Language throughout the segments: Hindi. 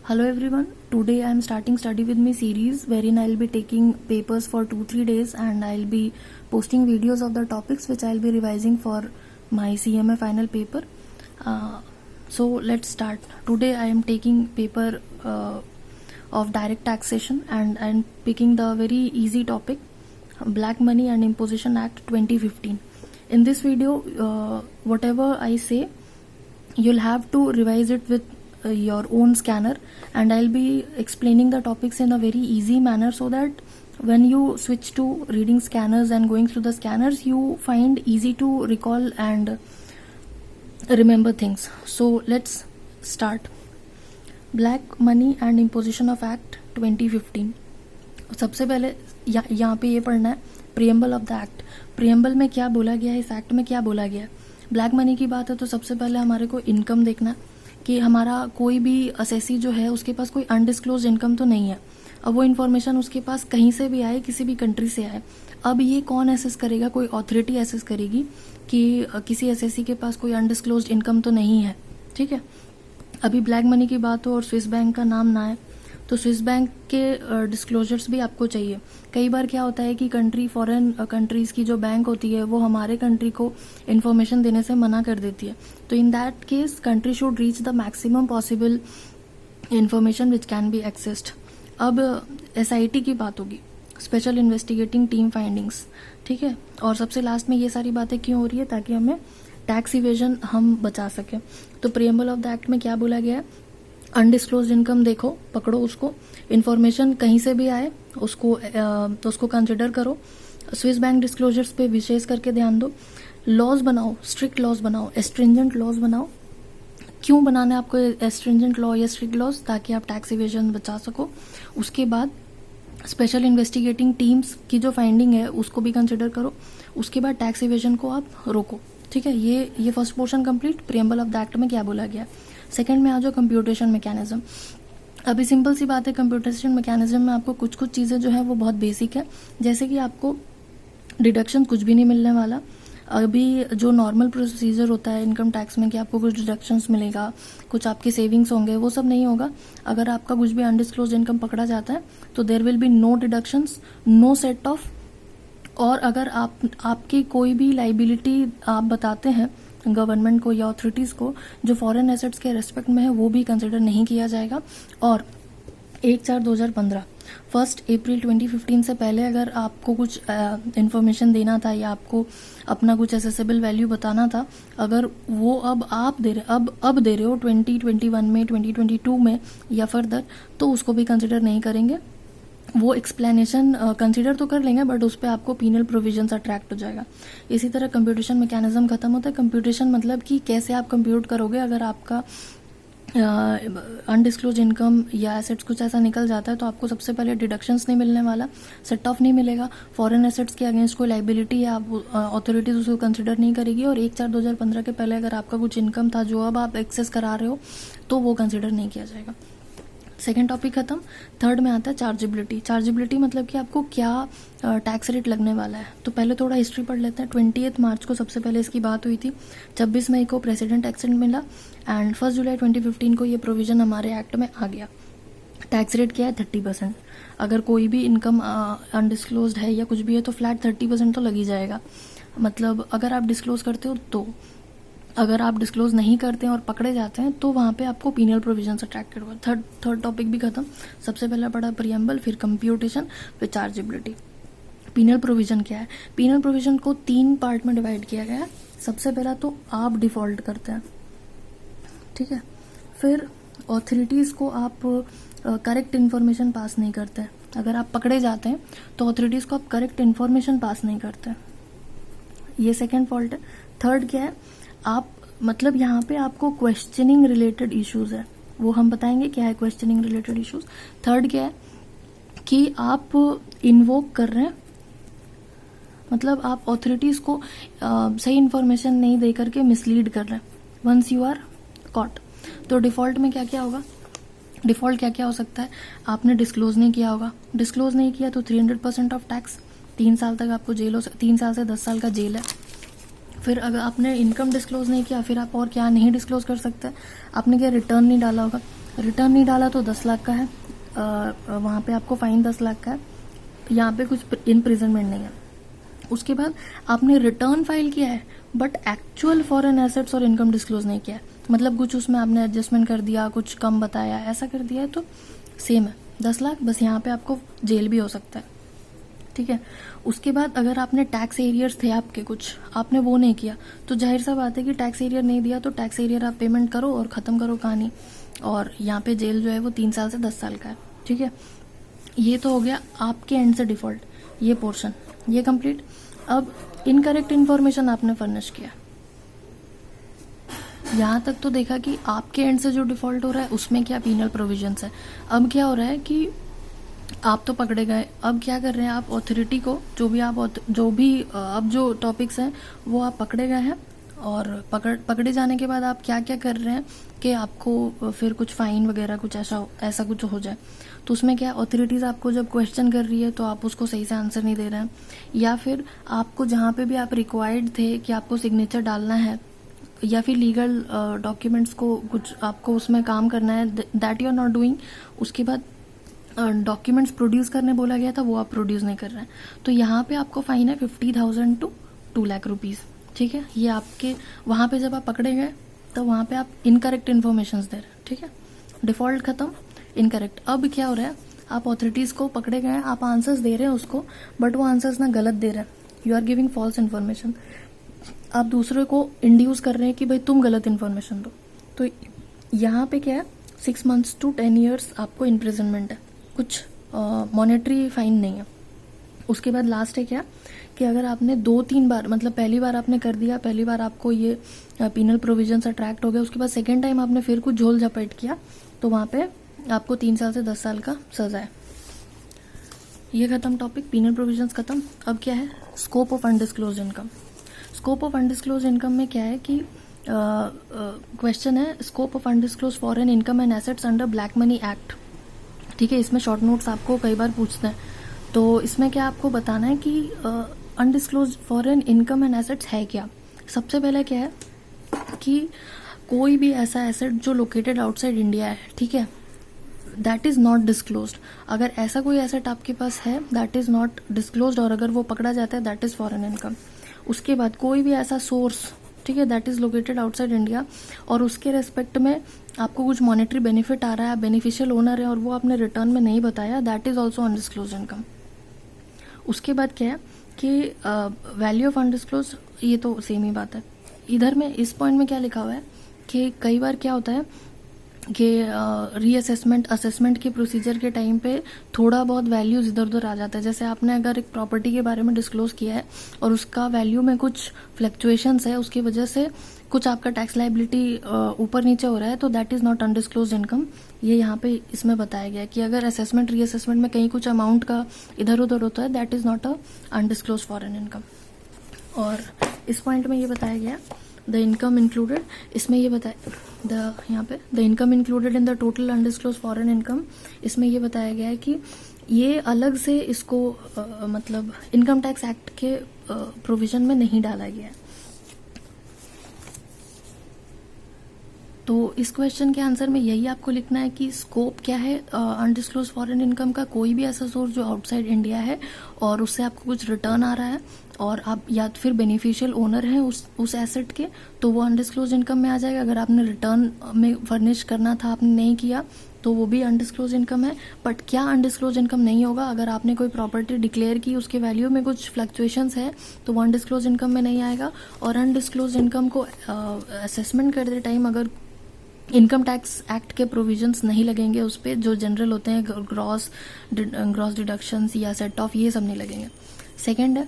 Hello everyone, today I am starting Study With Me series wherein I will be taking papers for 2-3 days and I will be posting videos of the topics which I will be revising for my CMA final paper. So let's start. Today I am taking paper of direct taxation and I am picking the very easy topic, Black Money and Imposition Act 2015. In this video, whatever I say, you'll have to revise it with your own scanner, and I'll be explaining the topics in a very easy manner so that when you switch to reading scanners and going through the scanners, you find easy to recall and remember things. So let's start. Black Money and Imposition of Act 2015. सबसे पहले यहाँ पे ये पढ़ना है preamble of the act. Preamble में क्या बोला गया है, इस एक्ट में क्या बोला गया है. ब्लैक मनी की बात है तो सबसे पहले हमारे को इनकम देखना है कि हमारा कोई भी असेसी जो है उसके पास कोई अनडिस्क्लोज इनकम तो नहीं है. अब वो इन्फॉर्मेशन उसके पास कहीं से भी आए, किसी भी कंट्री से आए, अब ये कौन एसेस करेगा? कोई अथॉरिटी एसेस करेगी कि किसी असेसी के पास कोई अनडिस्क्लोज इनकम तो नहीं है. ठीक है. अभी ब्लैक मनी की बात हो और स्विस बैंक का नाम ना है तो स्विस बैंक के डिस्क्लोजर्स भी आपको चाहिए. कई बार क्या होता है कि फॉरेन कंट्रीज की जो बैंक होती है वो हमारे कंट्री को इन्फॉर्मेशन देने से मना कर देती है. तो in that case country should reach the maximum possible information which can be accessed. अब SIT की बात होगी, स्पेशल इन्वेस्टिगेटिंग टीम फाइंडिंग्स. ठीक है. और सबसे लास्ट में ये सारी बातें क्यों हो रही है? ताकि हमें टैक्स इवेजन हम बचा सकें. तो प्रियम्बल ऑफ द एक्ट में क्या बोला गया है? अनडिस्क्लोज इनकम देखो, पकड़ो उसको. इन्फॉर्मेशन कहीं से भी आए उसको कंसिडर करो. स्विस बैंक डिस्क्लोजर्स पे विशेष करके ध्यान दो. लॉज बनाओ, स्ट्रिक्ट लॉज बनाओ, एस्ट्रिंजेंट लॉज बनाओ. क्यों बनाना है आपको एस्ट्रिंजेंट लॉ या स्ट्रिक्ट लॉज? ताकि आप टैक्स इवेजन बचा सको. उसके बाद स्पेशल इन्वेस्टिगेटिंग टीम्स की जो फाइंडिंग है उसको भी कंसिडर करो. उसके बाद टैक्स इवेजन को आप रोको. ठीक है. ये first portion complete. Preamble of the act में क्या बोला गया. सेकंड में आ जाओ कंप्यूटेशन मैकेनिज्म. अभी सिंपल सी बात है, कंप्यूटेशन मैकेनिज्म में आपको कुछ चीजें जो है वो बहुत बेसिक है. जैसे कि आपको डिडक्शन कुछ भी नहीं मिलने वाला. अभी जो नॉर्मल प्रोसीजर होता है इनकम टैक्स में कि आपको कुछ डिडक्शंस मिलेगा, कुछ आपके सेविंग्स होंगे, वो सब नहीं होगा. अगर आपका कुछ भी अनडिस्क्लोज इनकम पकड़ा जाता है तो there will be no deductions, no set off. और अगर आपकी कोई भी लाइबिलिटी आप बताते हैं गवर्नमेंट को या अथॉरिटीज को जो फॉरेन एसेट्स के रेस्पेक्ट में है, वो भी कंसिडर नहीं किया जाएगा. और 1/4/2015 1 अप्रैल 2015 से पहले अगर आपको कुछ इन्फॉर्मेशन देना था या आपको अपना कुछ एसेसेबल वैल्यू बताना था, अगर वो अब आप दे रहे हो 2021 में, 2022 में या फर्दर, तो उसको भी कंसिडर नहीं करेंगे. वो एक्सप्लेनेशन कंसीडर तो कर लेंगे बट उस पर आपको पीनल प्रोविजंस अट्रैक्ट हो जाएगा. इसी तरह कंप्यूटेशन मैकेनिज्म खत्म होता है. कंप्यूटेशन मतलब कि कैसे आप कंप्यूट करोगे अगर आपका अनडिस्क्लोज इनकम या एसेट्स कुछ ऐसा निकल जाता है तो आपको सबसे पहले डिडक्शंस नहीं मिलने वाला, सेट ऑफ नहीं मिलेगा. फॉरेन एसेट्स के अगेंस्ट कोई लाइबिलिटी या अथॉरिटीज उसको कंसिडर नहीं करेगी. और 1/4/2015 के पहले अगर आपका कुछ इनकम था जो अब आप एक्सेस करा रहे हो तो वो कंसिडर नहीं किया जाएगा. सेकेंड टॉपिक खत्म. थर्ड में आता है चार्जेबिलिटी. चार्जेबिलिटी मतलब कि आपको क्या टैक्स रेट लगने वाला है. तो पहले थोड़ा हिस्ट्री पढ़ लेते हैं. 28 मार्च को सबसे पहले इसकी बात हुई थी. 26 मई को प्रेसिडेंट एक्सेंट मिला एंड 1 जुलाई 2015 को ये प्रोविजन हमारे एक्ट में आ गया. टैक्स रेट क्या है? 30%. अगर कोई भी इनकम अनडिस्क्लोज्ड है या कुछ भी है तो फ्लैट 30% तो लग ही जाएगा. मतलब अगर आप डिस्क्लोज करते हो तो. अगर आप डिस्क्लोज नहीं करते हैं और पकड़े जाते हैं तो वहां पे आपको पीनल प्रोविजंस अट्रैक्टेड हुआ. थर्ड टॉपिक भी खत्म. सबसे पहला पढ़ा प्रियम्बल, फिर कंप्यूटेशन, फिर चार्जेबिलिटी. पीनल प्रोविजन क्या है? पीनल प्रोविजन को 3 पार्ट में डिवाइड किया गया है. सबसे पहला तो आप डिफॉल्ट करते हैं. ठीक है. फिर ऑथोरिटीज को आप करेक्ट इन्फॉर्मेशन पास नहीं करते. अगर आप पकड़े जाते हैं तो ऑथोरिटीज को आप करेक्ट इन्फॉर्मेशन पास नहीं करते. ये सेकेंड फॉल्ट है. थर्ड क्या है? आप मतलब यहाँ पे आपको क्वेश्चनिंग रिलेटेड इश्यूज है, वो हम बताएंगे क्या है क्वेश्चनिंग रिलेटेड इश्यूज. थर्ड क्या है कि आप इन्वोक कर रहे हैं, मतलब आप ऑथोरिटीज को सही इन्फॉर्मेशन नहीं दे करके मिसलीड कर रहे हैं. Once you are caught. तो डिफॉल्ट में क्या क्या होगा? डिफॉल्ट क्या क्या हो सकता है? आपने डिस्क्लोज नहीं किया होगा. डिस्क्लोज नहीं किया तो 300% ऑफ टैक्स, 3 साल तक आपको जेल हो 3 साल से 10 साल का जेल है. फिर अगर आपने इनकम डिस्क्लोज नहीं किया, फिर आप और क्या नहीं डिस्क्लोज कर सकते. आपने क्या रिटर्न नहीं डाला होगा. रिटर्न नहीं डाला तो 10 लाख का है, वहाँ पे आपको फाइन 10 लाख का है, यहाँ पे कुछ इम्प्रिजनमेंट नहीं है। उसके बाद आपने रिटर्न फाइल किया है बट एक्चुअल फॉरेन एसेट्स और इनकम डिस्क्लोज नहीं किया है, मतलब कुछ उसमें आपने एडजस्टमेंट कर दिया, कुछ कम बताया, ऐसा कर दिया है, तो सेम है 10 लाख, बस यहाँ पे आपको जेल भी हो सकता है, ठीक है। उसके बाद अगर आपने टैक्स एरियर्स थे आपके कुछ, आपने वो नहीं किया, तो जाहिर सा बात है कि टैक्स एरियर नहीं दिया तो टैक्स एरियर आप पेमेंट करो और ख़त्म करो कहानी, और यहाँ पे जेल जो है वो 3 साल से 10 साल का है, ठीक है। ये तो हो गया आपके एंड से डिफॉल्ट, ये पोर्शन ये कंप्लीट। अब इनकरेक्ट इन्फॉर्मेशन आपने फर्निश किया, यहाँ तक तो देखा कि आपके एंड से जो डिफॉल्ट हो रहा है उसमें क्या पीनल प्रोविजंस है। अब क्या हो रहा है कि आप तो पकड़े गए, अब क्या कर रहे हैं आप अथॉरिटी को, अब जो टॉपिक्स हैं वो आप पकड़े गए हैं, और पकड़े जाने के बाद आप क्या क्या कर रहे हैं कि आपको फिर कुछ फाइन वगैरह कुछ ऐसा कुछ हो जाए, तो उसमें क्या अथॉरिटीज़ आपको जब क्वेश्चन कर रही है तो आप उसको सही से आंसर नहीं दे रहे हैं, या फिर आपको जहाँ पे भी आप रिक्वायर्ड थे कि आपको सिग्नेचर डालना है या फिर लीगल डॉक्यूमेंट्स को कुछ आपको उसमें काम करना है, that you are not doing. उसके बाद डॉक्यूमेंट्स प्रोड्यूस करने बोला गया था वो आप प्रोड्यूस नहीं कर रहे हैं, तो यहाँ पे आपको फाइन है 50,000 to 2 लाख रुपीज़, ठीक है। ये आपके वहाँ पे जब आप पकड़े गए तो वहाँ पे आप इनकरेक्ट इन्फॉर्मेशन दे रहे हैं, ठीक है। डिफॉल्ट खत्म, इनकरेक्ट। अब क्या हो रहा है, आप अथॉरिटीज़ को पकड़े गए, आप आंसर्स दे रहे हैं उसको, बट वो आंसर्स ना गलत दे रहे हैं, you are giving false information, आप दूसरे को इंड्यूस कर रहे हैं कि भाई तुम गलत इन्फॉर्मेशन दो, तो यहाँ पे क्या है 6 months to 10 years आपको इम्प्रिजनमेंट है, कुछ मॉनेटरी फाइन नहीं है। उसके बाद लास्ट है क्या कि अगर आपने 2-3 बार, मतलब पहली बार आपने कर दिया, पहली बार आपको ये पीनल प्रोविजन अट्रैक्ट हो गया, उसके बाद सेकेंड टाइम आपने फिर कुछ झोल झपेट किया तो वहाँ पे आपको 3 साल से 10 साल का सजा है। ये खत्म टॉपिक, पीनल प्रोविजंस खत्म। अब क्या है, scope of undisclosed income. Scope of undisclosed income में क्या है कि क्वेश्चन है scope of undisclosed foreign income and assets under black money act, ठीक है। इसमें शॉर्ट नोट्स आपको कई बार पूछते हैं, तो इसमें क्या आपको बताना है कि undisclosed foreign income and assets है क्या। सबसे पहले क्या है कि कोई भी ऐसा एसेट जो लोकेटेड आउटसाइड इंडिया है, ठीक है, दैट इज नॉट डिस्क्लोज्ड। अगर ऐसा कोई एसेट आपके पास है दैट इज नॉट डिस्क्लोज्ड और अगर वो पकड़ा जाता है दैट इज फॉरेन इनकम। उसके बाद कोई भी ऐसा सोर्स, ठीक है, that is located outside India और उसके रेस्पेक्ट में आपको कुछ मॉनेटरी बेनिफिट आ रहा है, बेनिफिशियल ओनर है और वो आपने रिटर्न में नहीं बताया, that is also undisclosed income. उसके बाद क्या है कि वैल्यू ऑफ अनडिस्क्लोज, ये तो सेम ही बात है। इधर में इस पॉइंट में क्या लिखा हुआ है कि कई बार क्या होता है कि रीअसेसमेंट असेसमेंट के प्रोसीजर के टाइम पे थोड़ा बहुत वैल्यूज इधर उधर आ जाता है। जैसे आपने अगर एक प्रॉपर्टी के बारे में डिस्क्लोज किया है और उसका वैल्यू में कुछ फ्लक्चुएशंस है, उसकी वजह से कुछ आपका टैक्स लाइबिलिटी ऊपर नीचे हो रहा है, तो that is not undisclosed income. ये यहाँ पे इसमें बताया गया है कि अगर असेसमेंट रीअसेसमेंट में कहीं कुछ अमाउंट का इधर उधर होता है that is not a undisclosed foreign income. और इस पॉइंट में ये बताया गया द इनकम इंक्लूडेड, इसमें ये बताया यहाँ पे the income included in the total undisclosed foreign income, इसमें ये बताया गया है कि ये अलग से इसको मतलब इनकम टैक्स एक्ट के प्रोविजन में नहीं डाला गया है। तो इस क्वेश्चन के आंसर में यही आपको लिखना है कि स्कोप क्या है अनडिस्क्लोज फॉरेन इनकम का। कोई भी ऐसा सोर्स जो आउटसाइड इंडिया है और उससे आपको कुछ रिटर्न आ रहा है और आप या फिर बेनिफिशियल ओनर हैं उस एसेट के, तो वो अनडिस्क्लोज इनकम में आ जाएगा। अगर आपने रिटर्न में फर्निश करना था आपने नहीं किया तो वो भी अनडिस्क्लोज इनकम है। बट क्या अनडिस्क्लोज इनकम नहीं होगा, अगर आपने कोई प्रॉपर्टी डिक्लेयर की उसके वैल्यू में कुछ फ्लक्चुएशंस है तो वो अनडिस्क्लोज इनकम में नहीं आएगा। और अनडिस्क्लोज इनकम को असेसमेंट करते टाइम अगर इनकम टैक्स एक्ट के प्रोविजंस नहीं लगेंगे उस पर, जो जनरल होते हैं ग्रॉस डिडक्शंस या सेट ऑफ, ये सब नहीं लगेंगे। सेकेंड है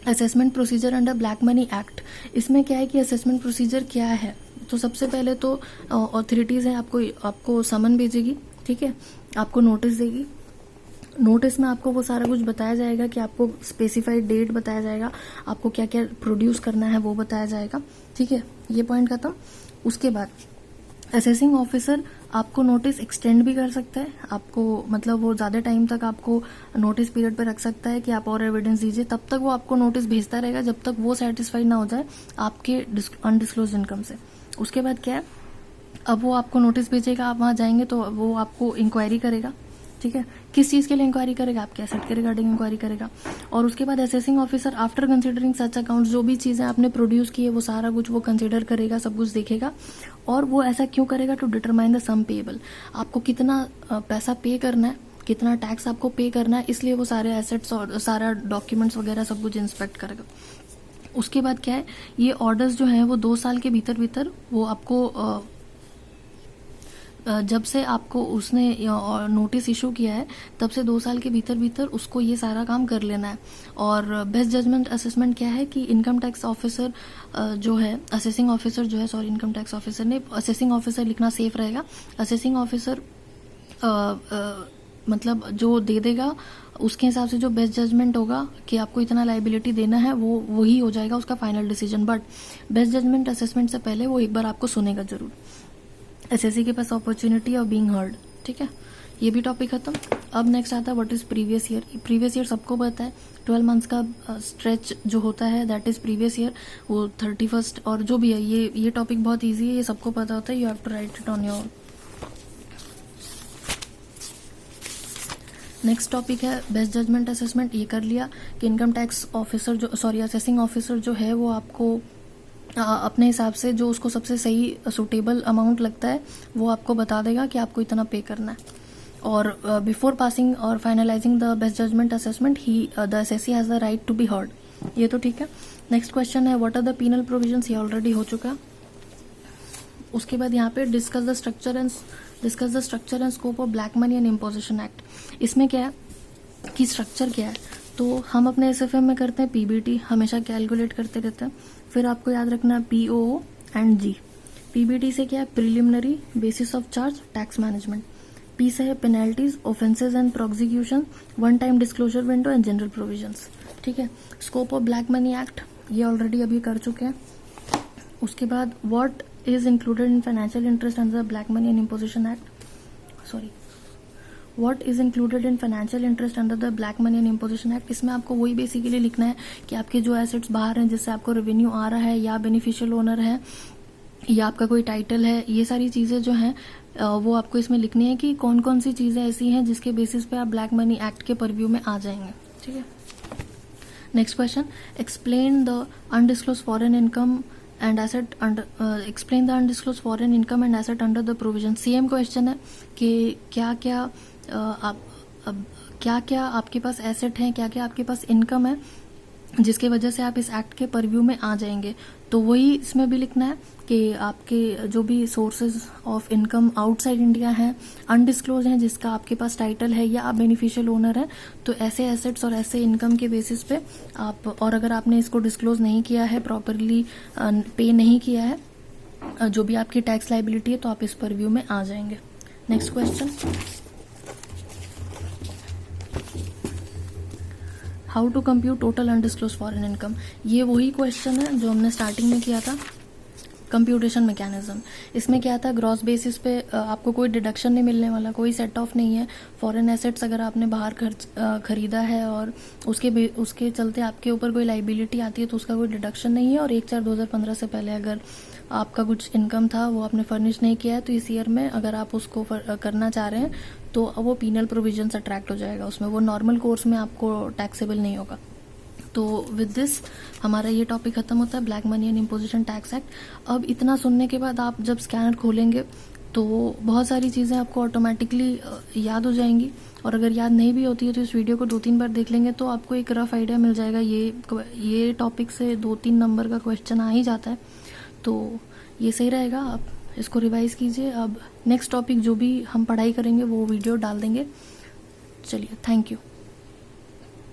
assessment procedure under black money act. इसमें क्या है कि असेसमेंट प्रोसीजर क्या है, तो सबसे पहले तो ऑथोरिटीज़ है आपको समन भेजेगी, ठीक है, आपको नोटिस देगी। नोटिस में आपको वो सारा कुछ बताया जाएगा कि आपको स्पेसिफाइड डेट बताया जाएगा, आपको क्या क्या प्रोड्यूस करना है वो बताया जाएगा, ठीक है, ये पॉइंट खत्म। उसके बाद असेसिंग ऑफिसर आपको नोटिस एक्सटेंड भी कर सकता है, आपको मतलब वो ज़्यादा टाइम तक आपको नोटिस पीरियड पे रख सकता है कि आप और एविडेंस दीजिए, तब तक वो आपको नोटिस भेजता रहेगा जब तक वो सेटिस्फाइड ना हो जाए आपके अनडिस्क्लोज इनकम से। उसके बाद क्या है, अब वो आपको नोटिस भेजेगा, आप वहाँ जाएंगे तो वो आपको इंक्वायरी करेगा, ठीक है। किस चीज़ के लिए इंक्वायरी करेगा? आपके एसेट के रिगार्डिंग इंक्वायरी करेगा। और उसके बाद असेसिंग ऑफिसर आफ्टर कंसिडरिंग सच अकाउंट, जो भी चीज़ें आपने प्रोड्यूस की है वो सारा कुछ वो कंसिडर करेगा, सब कुछ देखेगा। और वो ऐसा क्यों करेगा? To determine the sum payable, आपको कितना पैसा पे करना है, कितना टैक्स आपको पे करना है, इसलिए वो सारे एसेट्स और सारा डॉक्यूमेंट्स वगैरह सब कुछ इंस्पेक्ट करेगा। उसके बाद क्या है, ये ऑर्डर्स जो हैं वो 2 साल के भीतर वो आपको जब से आपको उसने नोटिस इशू किया है तब से 2 साल के भीतर उसको ये सारा काम कर लेना है। और बेस्ट जजमेंट असेसमेंट क्या है कि इनकम टैक्स ऑफिसर जो है, असेसिंग ऑफिसर जो है, सॉरी इनकम टैक्स ऑफिसर ने, असेसिंग ऑफिसर लिखना सेफ रहेगा। असेसिंग ऑफिसर मतलब जो दे देगा उसके हिसाब से जो बेस्ट जजमेंट होगा कि आपको इतना लाइबिलिटी देना है, वो वही हो जाएगा उसका final decision. But best judgement assessment से पहले वो एक बार आपको सुनेगा जरूर। एसएससी के पास अपॉर्चुनिटी ऑफ बीइंग हर्ड, ठीक है। ये भी टॉपिक खत्म। अब नेक्स्ट आता है what is previous year. Previous year सबको पता है, 12 मंथ्स का स्ट्रेच जो होता है दैट इज प्रीवियस ईयर, वो 31st और जो भी है, ये टॉपिक बहुत इजी है, ये सबको पता होता है। You have to write it on your. Next topic है बेस्ट जजमेंट असेसमेंट। ये कर लिया कि इनकम टैक्स ऑफिसर जो, सॉरी असेसिंग ऑफिसर जो है वो आपको अपने हिसाब से जो उसको सबसे सही सुटेबल अमाउंट लगता है वो आपको बता देगा कि आपको इतना पे करना है। और बिफोर पासिंग और finalising the best judgement assessment ही the SSC has the right to be heard. ये तो ठीक है। नेक्स्ट क्वेश्चन है what are the penal provisions. ये ऑलरेडी हो चुका। उसके बाद यहाँ पे discuss the structure and scope of black money and imposition act. इसमें क्या है कि स्ट्रक्चर क्या है, तो हम अपने एसएफएम में करते हैं पीबीटी, हमेशा कैलकुलेट करते रहते हैं। फिर आपको याद रखना है पीओओ एंड जी। पीबीटी से क्या है, preliminary basis of charge tax management. P से है penalties, offences and prosecution, one time disclosure window and general provisions, ठीक है। Scope of black money act ये ऑलरेडी अभी कर चुके हैं। उसके बाद what is included in financial interest under black money and imposition act, sorry what is included in financial interest under the black money and imposition act. इसमें आपको वही बेसिकली लिखना है कि आपके जो एसेट्स बाहर हैं जिससे आपको रेवेन्यू आ रहा है, या बेनिफिशियल ओनर है, या आपका कोई टाइटल है, ये सारी चीजें जो हैं वो आपको इसमें लिखनी है कि कौन कौन सी चीजें ऐसी हैं जिसके बेसिस पे आप ब्लैक मनी एक्ट के परव्यू में आ जाएंगे, ठीक है। Next question, explain the undisclosed foreign income and asset under, explain the undisclosed foreign income and asset under the provision. Same question है कि क्या क्या आपके पास एसेट हैं, क्या क्या आपके पास इनकम है जिसके वजह से आप इस एक्ट के परव्यू में आ जाएंगे। तो वही इसमें भी लिखना है कि आपके जो भी sources of income outside India हैं, अनडिस्क्लोज हैं, जिसका आपके पास टाइटल है या आप बेनिफिशियल ओनर हैं, तो ऐसे एसेट्स और ऐसे इनकम के बेसिस पे आप, और अगर आपने इसको डिस्क्लोज नहीं किया है, प्रॉपरली पे नहीं किया है जो भी आपकी टैक्स लाइबिलिटी है, तो आप इस परव्यू में आ जाएंगे। Next question, how to compute total undisclosed foreign income. ये वही क्वेश्चन है जो हमने स्टार्टिंग में किया था, कंप्यूटेशन मैकेनिज्म। इसमें क्या था, ग्रॉस बेसिस पे आपको कोई डिडक्शन नहीं मिलने वाला, कोई सेट ऑफ नहीं है। फॉरेन एसेट्स अगर आपने बाहर खरीदा है और उसके चलते आपके ऊपर कोई लाइबिलिटी आती है तो उसका कोई डिडक्शन नहीं है। और 1/4/2015 से पहले अगर आपका कुछ इनकम था वो आपने फर्निश नहीं किया है तो इस ईयर में अगर आप उसको करना चाह रहे हैं तो वो पीनल प्रोविजन अट्रैक्ट हो जाएगा उसमें, वो नॉर्मल कोर्स में आपको टैक्सेबल नहीं होगा। तो विद दिस हमारा ये टॉपिक खत्म होता है, black money and imposition tax act. अब इतना सुनने के बाद आप जब स्कैनर खोलेंगे तो बहुत सारी चीज़ें आपको ऑटोमेटिकली याद हो जाएंगी, और अगर याद नहीं भी होती है तो इस वीडियो को 2-3 बार देख लेंगे तो आपको एक रफ आइडिया मिल जाएगा। ये टॉपिक से 2-3 नंबर का क्वेश्चन आ ही जाता है, तो ये सही रहेगा, आप इसको रिवाइज कीजिए। अब नेक्स्ट टॉपिक जो भी हम पढ़ाई करेंगे वो वीडियो डाल देंगे। चलिए, थैंक यू।